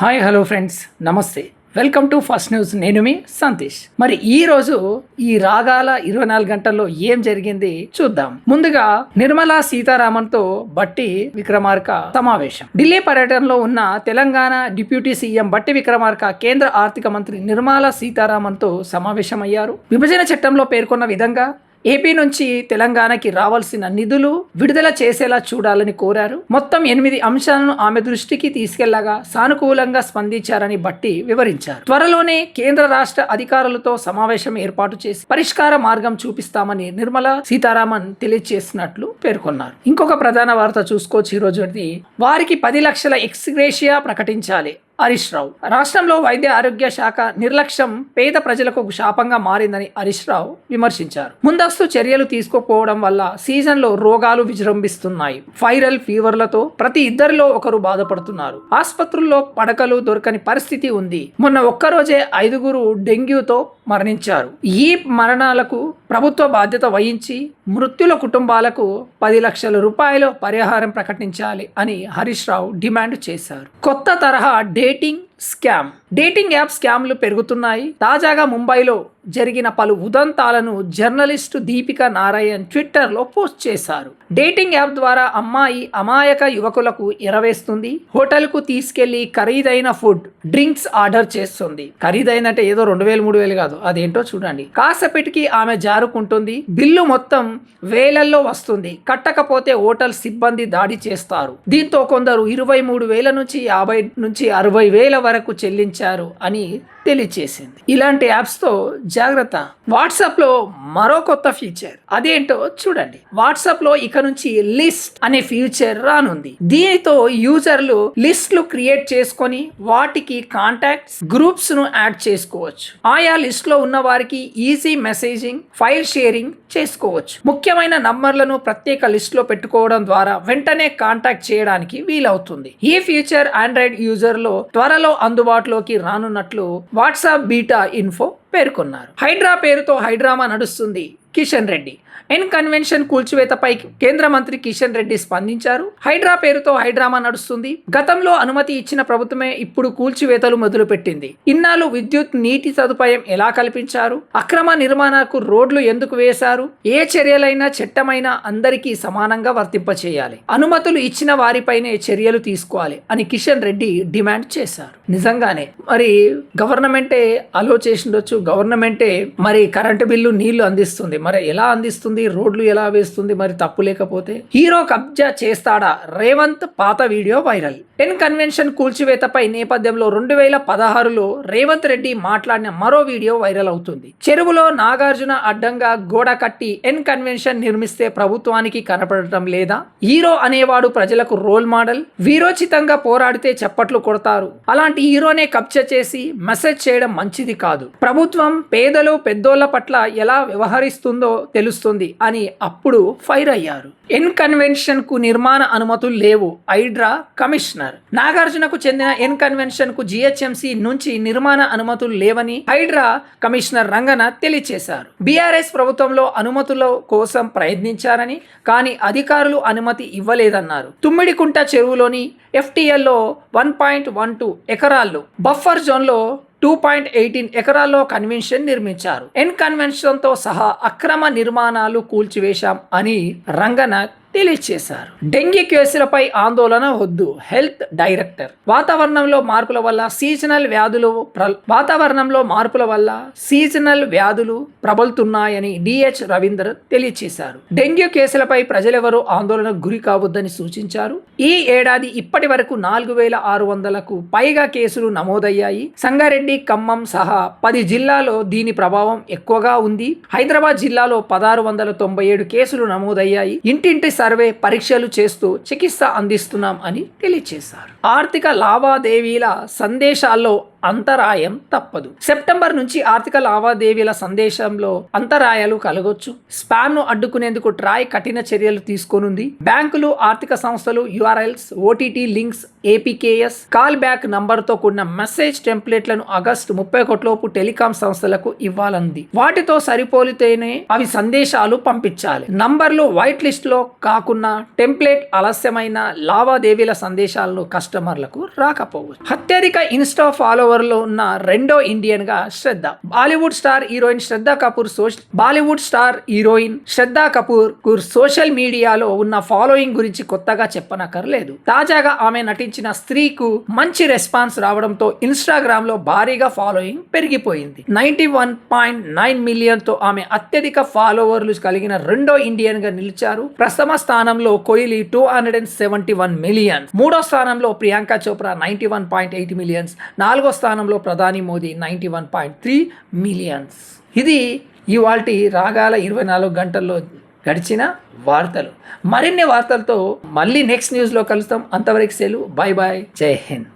Hi hello friends, నమస్తే. Welcome to first news. నేను మీ సంతీష్. మరి ఈ రోజు ఈ రాగాల 24 గంటల్లో ఏం జరిగింది చూద్దాం. ముందుగా నిర్మలా సీతారామన్తో బట్టి విక్రమార్క సమావేశం. ఢిల్లీ పర్యటనలో ఉన్న తెలంగాణ డిప్యూటీ సీఎం బట్టి విక్రమార్క కేంద్ర ఆర్థిక మంత్రి నిర్మలా సీతారామన్తో సమావేశమయ్యారు. విభజన చట్టంలో పేర్కొన్న విధంగా ఏపీ నుంచి తెలంగాణకి రావాల్సిన నిధులు విడుదల చేసేలా చూడాలని కోరారు. మొత్తం 8 అంశాలను ఆమె దృష్టికి తీసుకెళ్లగా సానుకూలంగా స్పందించారని బట్టి వివరించారు. త్వరలోనే కేంద్ర రాష్ట్ర అధికారులతో సమావేశం ఏర్పాటు చేసి పరిష్కార మార్గం చూపిస్తామని నిర్మలా సీతారామన్ తెలియజేసినట్లు పేర్కొన్నారు. ఇంకొక ప్రధాన వార్త చూసుకోవచ్చు. ఈ రోజు వారికి 10 లక్షల ఎక్స్గ్రేషియా ప్రకటించాలి. హరీష్ రావు. రాష్ట్రంలో వైద్య ఆరోగ్య శాఖ నిర్లక్ష్యం పేద ప్రజలకు ఒక శాపంగా మారిందని హరీష్ రావు విమర్శించారు. ముందస్తు చర్యలు తీసుకోకపోవడం వల్ల సీజన్లో రోగాలు విజృంభిస్తున్నాయి. వైరల్ ఫీవర్లతో ప్రతి ఇద్దరిలో ఒకరు బాధపడుతున్నారు. ఆసుపత్రుల్లో పడకలు దొరకని పరిస్థితి ఉంది. మొన్న ఒక్కరోజే 5 డెంగ్యూతో మరణించారు. ఈ మరణాలకు ప్రభుత్వ బాధ్యత వహించి మృత్యుల కుటుంబాలకు 10 లక్షల రూపాయలు పరిహారం ప్రకటించాలి అని హరీష్ రావు డిమాండ్ చేశారు. కొత్త తరహా డేటింగ్ యాప్ స్కామ్లు పెరుగుతున్నాయి. తాజాగా ముంబైలో జరిగిన పలు ఉదంతాలను జర్నలిస్టు దీపికా నారాయణ్ ట్విట్టర్లో పోస్ట్ చేశారు. డేటింగ్ యాప్ ద్వారా అమ్మాయి అమాయక యువకులకు ఎరవేస్తుంది. హోటల్కు తీసుకెళ్లి ఖరీదైన ఫుడ్, డ్రింక్స్ ఆర్డర్ చేస్తుంది. ఖరీదైనంటే ఏదో 2000-3000 కాదు, అదేంటో చూడండి. కాసేపటికి ఆమె జారుకుంటుంది. బిల్లు మొత్తం వేలల్లో వస్తుంది. కట్టకపోతే హోటల్ సిబ్బంది దాడి చేస్తారు. దీంతో కొందరు 23,000 నుంచి 50 నుంచి 60,000 వరకు చెల్లించారు అని తెలియచేసింది. ఇలాంటి యాప్స్తో జాగ్రత్త. వాట్సాప్లో మరో కొత్త ఫీచర్, అదేంటో చూడండి. వాట్సాప్లో ఇక నుంచి లిస్ట్ అనే ఫీచర్ రానుంది. దీనితో యూజర్లు లిస్టులు క్రియేట్ చేసుకొని వాటికి కాంటాక్ట్స్, గ్రూప్స్ ను యాడ్ చేసుకోవచ్చు. ఆయా లిస్ట్ లో ఉన్న వారికి ఈజీ మెసేజింగ్, ఫైల్ షేరింగ్ చేసుకోవచ్చు. ముఖ్యమైన నంబర్లను ప్రత్యేక లిస్ట్ లో పెట్టుకోవడం ద్వారా వెంటనే కాంటాక్ట్ చేయడానికి వీలవుతుంది. ఈ ఫీచర్ ఆండ్రాయిడ్ యూజర్ లో త్వరలో అందుబాటులోకి రానున్నట్లు వాట్సాప్ బీటా ఇన్ఫో పేర్కొన్నారు. హైడ్రా పేరుతో హైడ్రామా నడుస్తుంది. కిషన్ రెడ్డి. ఎన్ కన్వెన్షన్ కూల్చివేతపై కేంద్ర మంత్రి కిషన్ రెడ్డి స్పందించారు. హైడ్రా పేరుతో హైడ్రామా నడుస్తుంది. గతంలో అనుమతి ఇచ్చిన ప్రభుత్వమే ఇప్పుడు కూల్చివేతలు మొదలుపెట్టింది. ఇన్నాళ్ళు విద్యుత్, నీటి సదుపాయం ఎలా కల్పించారు? అక్రమ నిర్మాణాలకు రోడ్లు ఎందుకు వేశారు? ఏ చర్యలైనా చట్టమైనా అందరికీ సమానంగా వర్తింపచేయాలి. అనుమతులు ఇచ్చిన వారిపైనే చర్యలు తీసుకోవాలి అని కిషన్ రెడ్డి డిమాండ్ చేశారు. నిజంగానే మరి గవర్నమెంటే అలో చేసిండొచ్చు. గవర్నమెంటే మరి కరెంటు బిల్లు, నీళ్లు అందిస్తుంది. మరి ఎలా అందిస్తుంది? రోడ్లు ఎలా వేస్తుంది? మరి తప్పు లేకపోతే హీరో కబ్జా చేస్తాడా? రేవంత్ పాత వీడియో వైరల్. ఎన్ కన్వెన్షన్ కూల్చివేతపై నేపథ్యంలో 2016లో రేవంత్ రెడ్డి మాట్లాడిన మరో వీడియో వైరల్ అవుతుంది. చెరువులో నాగార్జున అడ్డంగా గోడ కట్టి ఎన్ కన్వెన్షన్ నిర్మిస్తే ప్రభుత్వానికి కనపడటం లేదా? హీరో అనేవాడు ప్రజలకు రోల్ మోడల్. వీరోచితంగా పోరాడితే చప్పట్లు కొడతారు. అలాంటి హీరోనే కబ్జా చేసి మెసేజ్ చేయడం మంచిది కాదు. ప్రభుత్వం పేదలు, పెద్దోళ్ల పట్ల ఎలా వ్యవహరిస్తుందో తెలుస్తుంది అని అప్పుడు ఫైర్ అయ్యారు. ఎన్ కన్వెన్షన్ కు నిర్మాణ అనుమతులు లేవు. హైడ్రా కమిషనర్. నాగార్జునకు చెందిన ఎన్ కన్వెన్షన్ కు జిహెచ్ఎంసి నుంచి నిర్మాణ అనుమతులు లేవని హైడ్రా కమిషనర్ రంగన తెలియజేశారు. బీఆర్ఎస్ ప్రభుత్వంలో అనుమతుల కోసం ప్రయత్నించారని, కానీ అధికారులు అనుమతి ఇవ్వలేదన్నారు. తుమ్మిడికుంట చెరువులోని FTLలో 1.12 ఎకరాల్లో, బఫర్ జోన్లో 2.18 ఎకరాల్లో కన్వెన్షన్ నిర్మించారు. ఎన్ కన్వెన్షన్తో సహా అక్రమ నిర్మాణాలు కూల్చివేశాం అని రంగన తెలియజేశారు. డెంగీ కేసులపై ఆందోళన వద్దు. Health director. వాతావరణంలో మార్పుల వల్ల సీజనల్ వ్యాధులు ప్రబలుతున్నాయని DH రవీందర్ తెలియజేశారు. డెంగ్యూ కేసులపై ప్రజలెవరూ ఆందోళనకు గురి కావద్దని సూచించారు. ఈ ఏడాది ఇప్పటి వరకు 4,600కు పైగా కేసులు నమోదయ్యాయి. సంగారెడ్డి, ఖమ్మం సహా 10 జిల్లాల్లో దీని ప్రభావం ఎక్కువగా ఉంది. హైదరాబాద్ జిల్లాలో 1,697 కేసులు నమోదయ్యాయి. ఇంటింటి సర్వే, పరీక్షలు చేస్తూ చికిత్స అందిస్తున్నాం అని తెలియజేశారు. ఆర్థిక లావాదేవీల సందేశాల్లో అంతరాయం తప్పదు. సెప్టెంబర్ నుంచి ఆర్థిక లావాదేవీల సందేశంలో అంతరాయాలు కలగొచ్చు. స్పామ్ ను అడ్డుకునేందుకు ట్రాయ్ కఠిన చర్యలు తీసుకోనుంది. బ్యాంకులు, ఆర్థిక సంస్థలు URLs, OTT links, APKs, call back నంబర్తో కూడిన మెసేజ్ టెంప్లెట్లను ఆగస్టు 31 లోపు టెలికాం సంస్థలకు ఇవ్వాలంది. వాటితో సరిపోలితేనే అవి సందేశాలు పంపించాలి. నంబర్లు వైట్ లిస్ట్ లో కాకుండా టెంప్లెట్ ఆలస్యమైన లావాదేవీల సందేశాలను కస్టమర్లకు రాకపోవచ్చు. అత్యధిక ఇన్స్టా ఫాలోవర్లు ఉన్న రెండో ఇండియన్ గా శ్రద్ధ. బాలీవుడ్ స్టార్ హీరోయిన్ శ్రద్ధా కపూర్ సోషల్ మీడియాలో ఉన్న ఫాలోయింగ్ గురించి కొత్తగా చెప్పనక్కర్లేదు. తాజాగా ఆమె నటించిన స్త్రీకు మంచి రెస్పాన్స్ రావడంతో ఇన్స్టాగ్రామ్ లో భారీగా ఫాలోయింగ్ పెరిగిపోయింది. 91.9 మిలియన్ తో ఆమె అత్యధిక ఫాలోవర్లు కలిగిన రెండో ఇండియన్ గా నిలిచారు. ప్రథమ స్థానంలో కోహ్లీ 271 మిలియన్, మూడో స్థానంలో ప్రియాంక చోప్రా 91.8 మిలియన్స్, నాలుగో స్థానంలో ప్రధాని మోదీ 91.3 మిలియన్స్. ఇది ఇవాల్టి రాగాల 24 గంటల్లో గడిచిన వార్తలు. మరిన్ని వార్తలతో మళ్ళీ నెక్స్ట్ న్యూస్లో కలుస్తాం. అంతవరకు సెలవు. Bye bye. జై హింద్.